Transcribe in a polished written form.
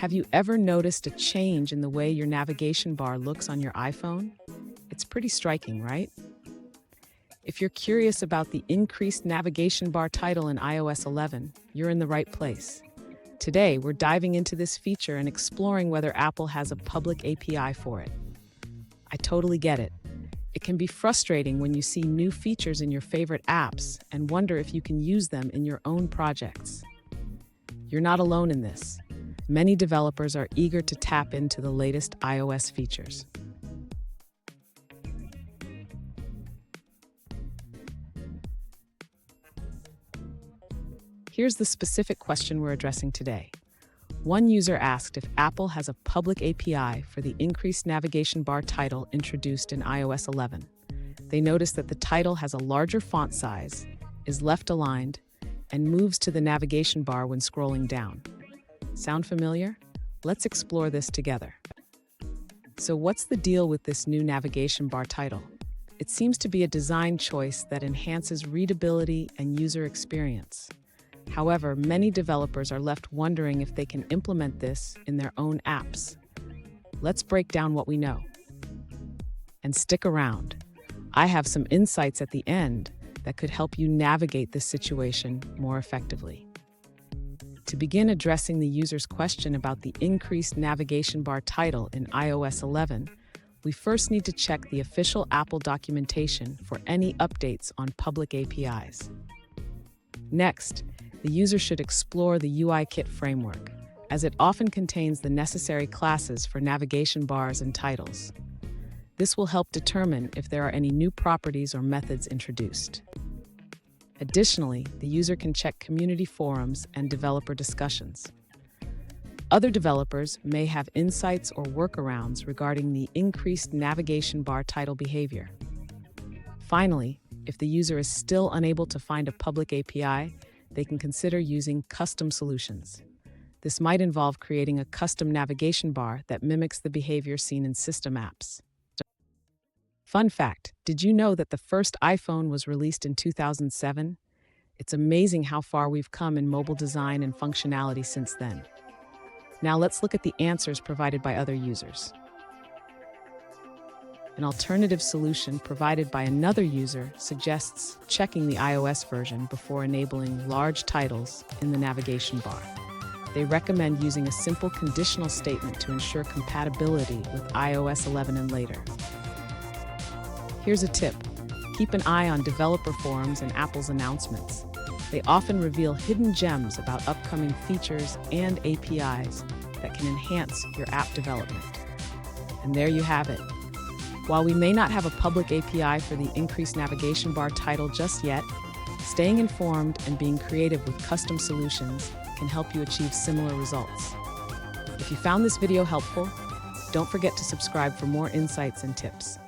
Have you ever noticed a change in the way your navigation bar looks on your iPhone? It's pretty striking, right? If you're curious about the increased navigation bar title in iOS 11, you're in the right place. Today, we're diving into this feature and exploring whether Apple has a public API for it. I totally get it. It can be frustrating when you see new features in your favorite apps and wonder if you can use them in your own projects. You're not alone in this. Many developers are eager to tap into the latest iOS features. Here's the specific question we're addressing today. One user asked if Apple has a public API for the increased navigation bar title introduced in iOS 11. They noticed that the title has a larger font size, is left aligned, and moves to the navigation bar when scrolling down. Sound familiar? Let's explore this together. So what's the deal with this new navigation bar title? It seems to be a design choice that enhances readability and user experience. However, many developers are left wondering if they can implement this in their own apps. Let's break down what we know. And stick around. I have some insights at the end that could help you navigate this situation more effectively. To begin addressing the user's question about the increased navigation bar title in iOS 11, we first need to check the official Apple documentation for any updates on public APIs. Next, the user should explore the UIKit framework, as it often contains the necessary classes for navigation bars and titles. This will help determine if there are any new properties or methods introduced. Additionally, the user can check community forums and developer discussions. Other developers may have insights or workarounds regarding the increased navigation bar title behavior. Finally, if the user is still unable to find a public API, they can consider using custom solutions. This might involve creating a custom navigation bar that mimics the behavior seen in system apps. Fun fact, did you know that the first iPhone was released in 2007? It's amazing how far we've come in mobile design and functionality since then. Now let's look at the answers provided by other users. An alternative solution provided by another user suggests checking the iOS version before enabling large titles in the navigation bar. They recommend using a simple conditional statement to ensure compatibility with iOS 11 and later. Here's a tip. Keep an eye on developer forums and Apple's announcements. They often reveal hidden gems about upcoming features and APIs that can enhance your app development. And there you have it. While we may not have a public API for the increased navigation bar title just yet, staying informed and being creative with custom solutions can help you achieve similar results. If you found this video helpful, don't forget to subscribe for more insights and tips.